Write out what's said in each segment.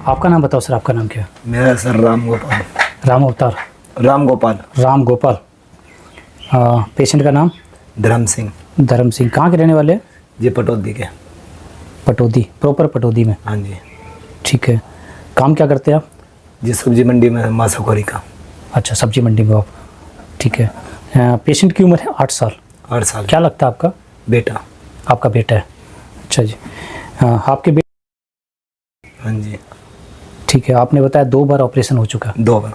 आपका नाम बताओ सर, आपका नाम क्या है? मेरा सर राम गोपाल। राम अवतार? राम गोपाल। राम गोपाल। पेशेंट का नाम? धर्म सिंह। धर्म सिंह। कहाँ के रहने वाले हैं? जी पटौदी के। पटौदी, प्रॉपर पटौदी में? हाँ जी। ठीक है। काम क्या करते हैं आप? जी सब्जी मंडी में मासाखोरी का। अच्छा, सब्जी मंडी में आप। ठीक है। पेशेंट की उम्र है 8 साल। 8 साल। क्या लगता है आपका? बेटा। आपका बेटा है? अच्छा जी। आपके बेटे? हाँ जी। ठीक है। आपने बताया 2 बार ऑपरेशन हो चुका है? 2 बार।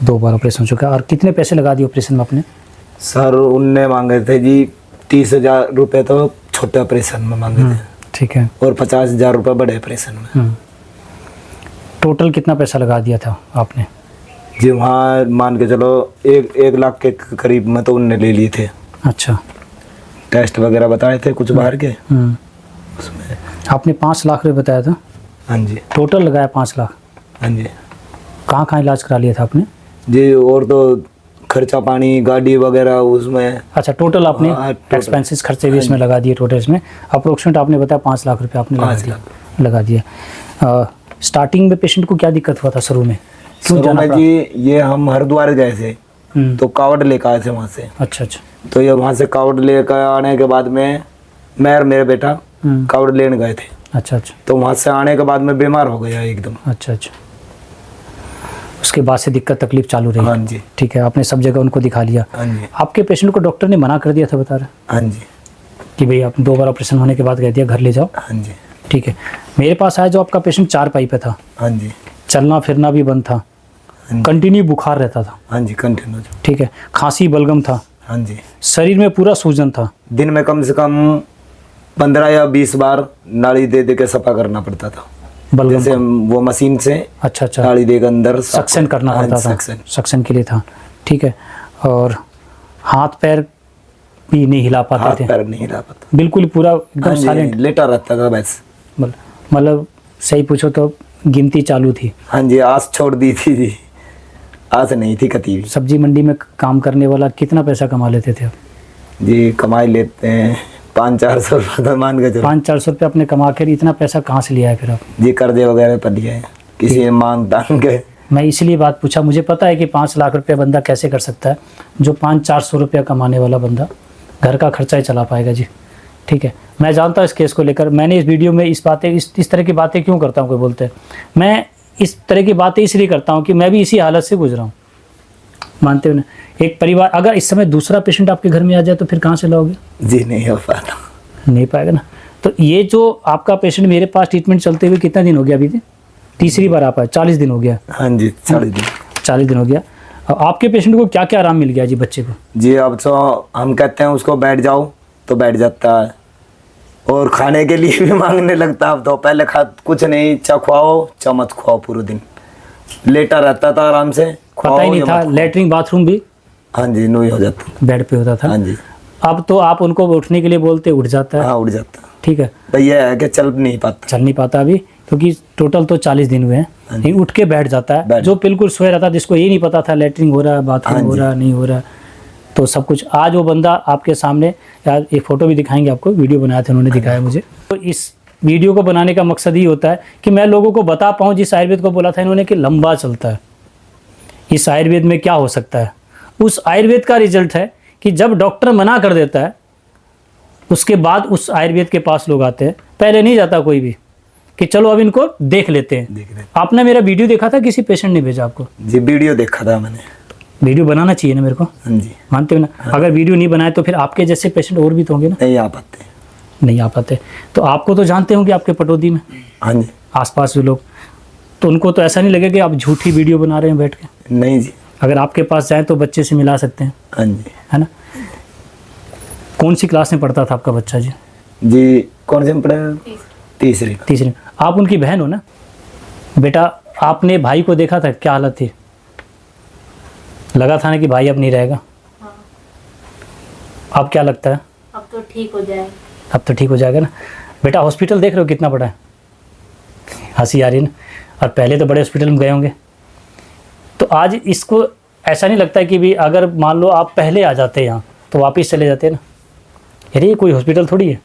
2 बार ऑपरेशन हो चुका है। और कितने पैसे लगा दिए ऑपरेशन में आपने? सर उनने मांगे थे जी 30,000 रुपये तो छोटे ऑपरेशन में मांगे थे। ठीक है। और 50,000 रुपये बड़े ऑपरेशन में। टोटल कितना पैसा लगा दिया था आपने? जी वहाँ मान के चलो 1 लाख के करीब में तो उनने ले लिए थे। अच्छा। टेस्ट वगैरह बताए थे कुछ बाहर के उसमें। आपने 5 लाख रुपये बताया था? हाँ जी। टोटल लगाया 5 लाख? हाँ जी। कहाँ कहाँ इलाज करा लिया था आपने? जी और तो खर्चा पानी गाड़ी वगैरह उसमें। अच्छा, टोटल आपने एक्सपेंसेस खर्चे भी इसमें लगा दिए? टोटल इसमें अप्रोक्सीमेट आपने बताया 5 लाख रुपये आपने लगा दिया। स्टार्टिंग में पेशेंट को क्या दिक्कत हुआ था शुरू में? क्यों जाना पड़ा? जी ये हम हरिद्वार गए थे तो कावड़ लेकर आए थे वहाँ से। अच्छा अच्छा। तो ये वहाँ से कावड़ लेकर आने के बाद में मैं और मेरा बेटा कावड़ लेने गए थे। अच्छा अच्छा। तो वहाँ से आने के बाद में बीमार हो गया एकदम। अच्छा अच्छा। उसके बाद से दिक्कत तकलीफ चालू रही? हाँ जी। ठीक है। आपने सब जगह उनको दिखा लिया? हाँ जी। आपके पेशेंट को डॉक्टर ने मना कर दिया था बता रहे? हाँ जी। कि भाई आप 2 बार ऑपरेशन होने के बाद कह दिया घर ले जाओ? हाँ जी। ठीक है। मेरे पास आया जो आपका पेशेंट 4 पाई पे था। हाँ जी। चलना फिरना भी बंद था, कंटिन्यू बुखार रहता था। हाँ जी कंटिन्यू। ठीक है। खांसी बलगम था। हाँ जी। शरीर में पूरा सूजन था। दिन में कम से कम 15 या 20 बार नाली दे दे के सफा करना पड़ता था। बलगम जैसे वो मशीन से अच्छा अच्छा नाली देकर अंदर सक्शन करना पड़ता था। सक्शन के लिए था। ठीक है। और हाथ पैर भी नहीं हिला पाते थे? पैर नहीं हिला पाता, बिल्कुल पूरा एकदम साइलेंट लेटा रहता था बस। मतलब सही पूछो तो गिनती चालू थी? हाँ जी। आस छोड़ दी थी जी, आस नहीं थी कती भी। सब्जी मंडी में काम करने वाला कितना पैसा कमा लेते थे आप? जी कमाई लेते हैं 500-400 रुपये तो मान के चलो। 500-400 रुपये अपने कमा कर इतना पैसा कहाँ से लिया है फिर आप? जी कर्जे वगैरह पर लिए हैं, किसी ने मांग तांग के। मैं इसलिए बात पूछा, मुझे पता है कि 5 लाख रुपये बंदा कैसे कर सकता है। जो 500-400 रुपया कमाने वाला बंदा घर का खर्चा ही चला पाएगा जी। ठीक है। मैं जानता हूँ इस केस को लेकर, मैंने इस वीडियो में इस तरह की बातें क्यों करता हूँ, कोई बोलते हैं मैं इस तरह की बातें इसलिए करता हूँ कि मैं भी इसी हालत से गुजरा हूँ, मानते हो ना। एक परिवार अगर इस समय दूसरा पेशेंट आपके घर में आ जाए तो फिर कहाँ से लाओगे? जी नहीं हो पाता, नहीं पाएगा ना। तो ये जो आपका पेशेंट मेरे पास ट्रीटमेंट चलते हुए कितना दिन हो गया? अभी तीसरी बार आप आए? 40 दिन हो गया? हाँ जी 40 दिन हो गया। आपके पेशेंट को क्या क्या आराम मिल गया जी बच्चे को? जी अब तो हम कहते हैं उसको बैठ जाओ तो बैठ जाता है, और खाने के लिए भी मांगने लगता। अब तो पहले कुछ नहीं, चा खुआओ चा मत खुआओ, पूरे दिन लेटा रहता था आराम से, पता ही नहीं था। लेटरिन बाथरूम भी? हाँ जी नहीं हो जाता, बेड पे होता था। हाँ जी। अब तो आप उनको उठने के लिए बोलते उठ जाता है? हाँ उठ जाता। ठीक है। भैया है कि चल नहीं पाता अभी, क्योंकि टोटल तो 40 दिन हुए हैं। लेकिन उठ के बैठ जाता है, जो बिल्कुल सोया रहता, जिसको ये नहीं पता था लेटरिन हो रहा है, बाथरूम हो रहा नहीं हो रहा, तो सब कुछ आज वो बंदा आपके सामने। यार एक फ़ोटो भी दिखाएंगे आपको, वीडियो बनाया था उन्होंने, दिखाया मुझे। तो इस वीडियो को बनाने का मकसद ही होता है कि मैं लोगों को बता पाऊँ, जिस आयुर्वेद को बोला था इन्होंने कि लंबा चलता है, इस आयुर्वेद में क्या हो सकता है। उस आयुर्वेद का रिजल्ट है कि जब डॉक्टर मना कर देता है उसके बाद उस आयुर्वेद के पास लोग आते हैं। पहले नहीं जाता कोई भी कि चलो अब इनको देख लेते हैं। आपने मेरा वीडियो देखा था, किसी पेशेंट ने भेजा आपको? जी वीडियो देखा था मैंने। वीडियो बनाना चाहिए ना मेरे को? हाँ जी। मानते हो ना? हाँ। अगर वीडियो नहीं बनाए तो फिर आपके जैसे पेशेंट और भी तो होंगे ना? नहीं आ पाते। तो आपको तो जानते होंगे आपके पटौदी में? हाँ जी। आसपास जो लोग, तो उनको तो ऐसा नहीं लगेगा कि आप झूठी वीडियो बना रहे हैं बैठ के? नहीं जी। अगर आपके पास जाए तो बच्चे से मिला सकते हैं? हाँ जी। है ना? कौन सी क्लास में पढ़ता था आपका बच्चा जी? जी कौन से में पढ़ा? तीसरी। आप उनकी बहन हो ना? बेटा आपने भाई को देखा था, क्या हालत थी? लगा था ना कि भाई अब नहीं रहेगा? हाँ। अब क्या लगता है? अब तो ठीक हो जाएगा। अब तो ठीक हो जाएगा ना। बेटा हॉस्पिटल देख रहे हो कितना बड़ा है? हंसी आ रही है ना? और पहले तो बड़े हॉस्पिटल में गए होंगे। तो आज इसको ऐसा नहीं लगता कि भी अगर मान लो आप पहले आ जाते यहाँ तो वापस चले जाते ना? अरे ये कोई हॉस्पिटल थोड़ी है।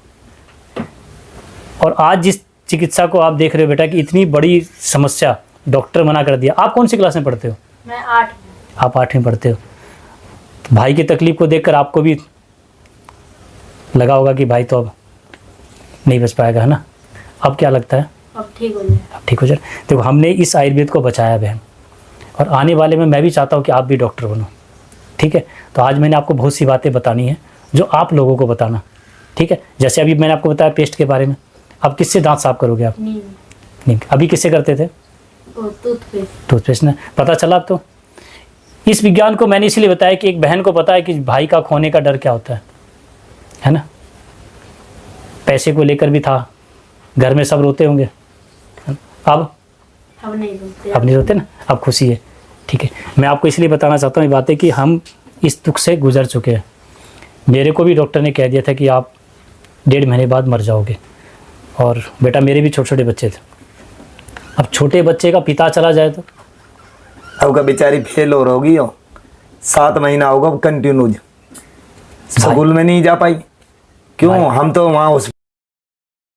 और आज जिस चिकित्सा को आप देख रहे हो बेटा कि इतनी बड़ी समस्या डॉक्टर मना कर दिया। आप कौन सी क्लास में पढ़ते हो? मैं 8। आप 8वीं पढ़ते हो। तो भाई की तकलीफ को देखकर आपको भी लगा होगा कि भाई तो अब नहीं बच पाएगा, है ना? अब क्या लगता है? अब ठीक हो जाए। अब ठीक हो जाए। देखो हमने इस आयुर्वेद को बचाया बहन, और आने वाले में मैं भी चाहता हूँ कि आप भी डॉक्टर बनो, ठीक है? तो आज मैंने आपको बहुत सी बातें बतानी है जो आप लोगों को बताना, ठीक है? जैसे अभी मैंने आपको बताया पेस्ट के बारे में, अब किससे दांत साफ करोगे आप? नहीं, अभी किससे करते थे? टूथपेस्ट ने। पता चला अब तो। इस विज्ञान को मैंने इसलिए बताया कि एक बहन को पता है कि भाई का खोने का डर क्या होता है ना? पैसे को लेकर भी था, घर में सब रोते होंगे, अब नहीं रोते ना, अब खुशी है, ठीक है? मैं आपको इसलिए बताना चाहता हूँ ये बातें कि हम इस दुख से गुजर चुके हैं। मेरे को भी डॉक्टर ने कह दिया था कि आप 1.5 महीने बाद मर जाओगे, और बेटा मेरे भी छोटे छोटे बच्चे थे। अब छोटे बच्चे का पिता चला जाए तो अब का बेचारी फेल हो रही हो, 7 महीना होगा कंटिन्यू, स्कूल में नहीं जा पाई। क्यों? हम तो वहाँ उस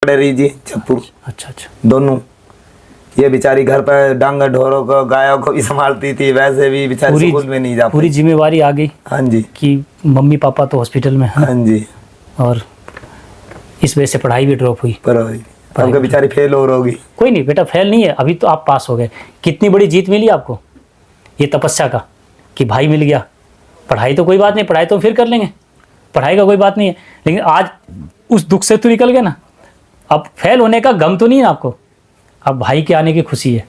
पड़े रही जी छप्पुर। अच्छा, दोनों। ये बेचारी घर पर डांगर ढोरों को, गायों को भी संभालती थी, वैसे भी बेचारी स्कूल में नहीं जा पाई। पूरी जिम्मेवारी आ गई। हाँ जी। कि मम्मी पापा तो हॉस्पिटल में है। हाँ जी। और इस वजह से पढ़ाई भी ड्रॉप हुई। अब का बेचारी फेल हो रही। कोई नहीं बेटा, फेल नहीं है, अभी तो आप पास हो गए। कितनी बड़ी जीत मिली आपको ये तपस्या का, कि भाई मिल गया। पढ़ाई तो कोई बात नहीं, पढ़ाई तो फिर कर लेंगे, पढ़ाई का कोई बात नहीं है, लेकिन आज उस दुख से तो निकल गए ना। अब फेल होने का गम तो नहीं है आपको, अब भाई के आने की खुशी है।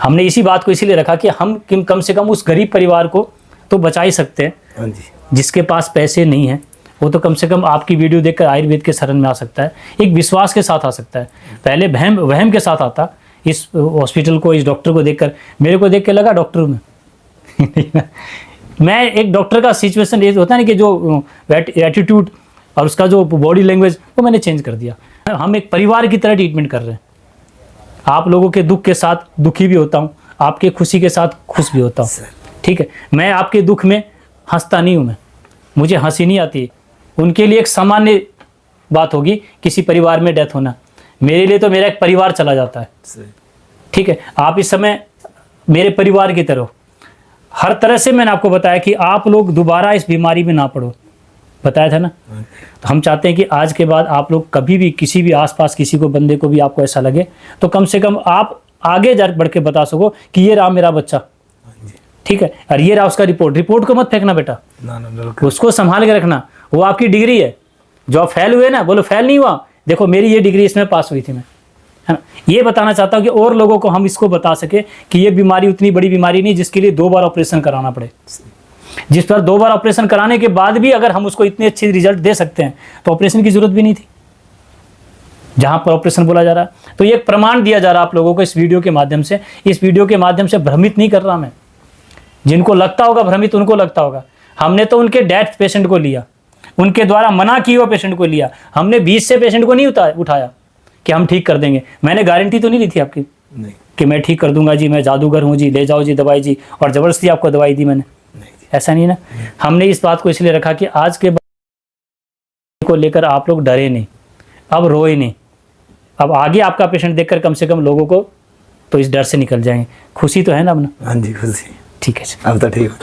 हमने इसी बात को इसीलिए रखा कि हम कम से कम उस गरीब परिवार को तो बचा ही सकते हैं। हाँ जी। जिसके पास पैसे नहीं है वो तो कम से कम आपकी वीडियो देखकर आयुर्वेद के शरण में आ सकता है, एक विश्वास के साथ आ सकता है। पहले वहम के साथ आता। इस हॉस्पिटल को, इस डॉक्टर को देखकर, मेरे को देख के लगा डॉक्टर हूँ मैं। मैं एक डॉक्टर का सिचुएशन ये होता है ना कि जो एटीट्यूड और उसका जो बॉडी लैंग्वेज, वो मैंने चेंज कर दिया। हम एक परिवार की तरह ट्रीटमेंट कर रहे हैं। आप लोगों के दुख के साथ दुखी भी होता हूँ, आपके खुशी के साथ खुश भी होता हूँ, ठीक है? मैं आपके दुख में हंसता नहीं हूँ, मुझे हंसी नहीं आती। उनके लिए एक सामान्य बात होगी किसी परिवार में डेथ होना, मेरे लिए तो मेरा एक परिवार चला जाता है, ठीक है? आप इस समय मेरे परिवार की तरह। हर तरह से मैंने आपको बताया कि आप लोग दोबारा इस बीमारी में ना पड़ो, बताया था ना? तो हम चाहते हैं कि आज के बाद आप लोग कभी भी किसी भी आसपास किसी को, बंदे को भी आपको ऐसा लगे तो कम से कम आप आगे जा बढ़ के बता सको कि ये रहा मेरा बच्चा, ठीक है? और ये रहा उसका रिपोर्ट को मत फेंकना बेटा, उसको संभाल के रखना। वो आपकी डिग्री है। जो आप फेल हुए ना, बोलो फेल नहीं हुआ, देखो मेरी ये डिग्री, इसमें पास हुई थी मैं, है ना? ये बताना चाहता हूँ कि और लोगों को हम इसको बता सके कि ये बीमारी उतनी बड़ी बीमारी नहीं जिसके लिए 2 बार ऑपरेशन कराना पड़े। जिस पर 2 बार ऑपरेशन कराने के बाद भी अगर हम उसको इतने अच्छे रिजल्ट दे सकते हैं तो ऑपरेशन की जरूरत भी नहीं थी, जहां पर ऑपरेशन बोला जा रहा है। तो ये एक प्रमाण दिया जा रहा है आप लोगों को इस वीडियो के माध्यम से। इस वीडियो के माध्यम से भ्रमित नहीं कर रहा मैं, जिनको लगता होगा भ्रमित उनको लगता होगा। हमने तो उनके डेथ पेशेंट को लिया, उनके द्वारा मना किए हुए पेशेंट को लिया। हमने 20 से पेशेंट को नहीं उठाया कि हम ठीक कर देंगे। मैंने गारंटी तो नहीं ली थी आपकी नहीं, कि मैं ठीक कर दूंगा जी, मैं जादूगर हूँ जी, ले जाओ जी दवाई जी, और ज़बरदस्ती आपको दवाई दी मैंने, ऐसा नहीं ना। हमने इस बात को इसलिए रखा कि आज के बाद को लेकर आप लोग डरे नहीं, अब रोए नहीं। अब आगे आपका पेशेंट देखकर कम से कम लोगों को तो इस डर से निकल जाएंगे। खुशी तो है ना अपना? हाँ जी खुशी, ठीक है। अब तो ठीक हो।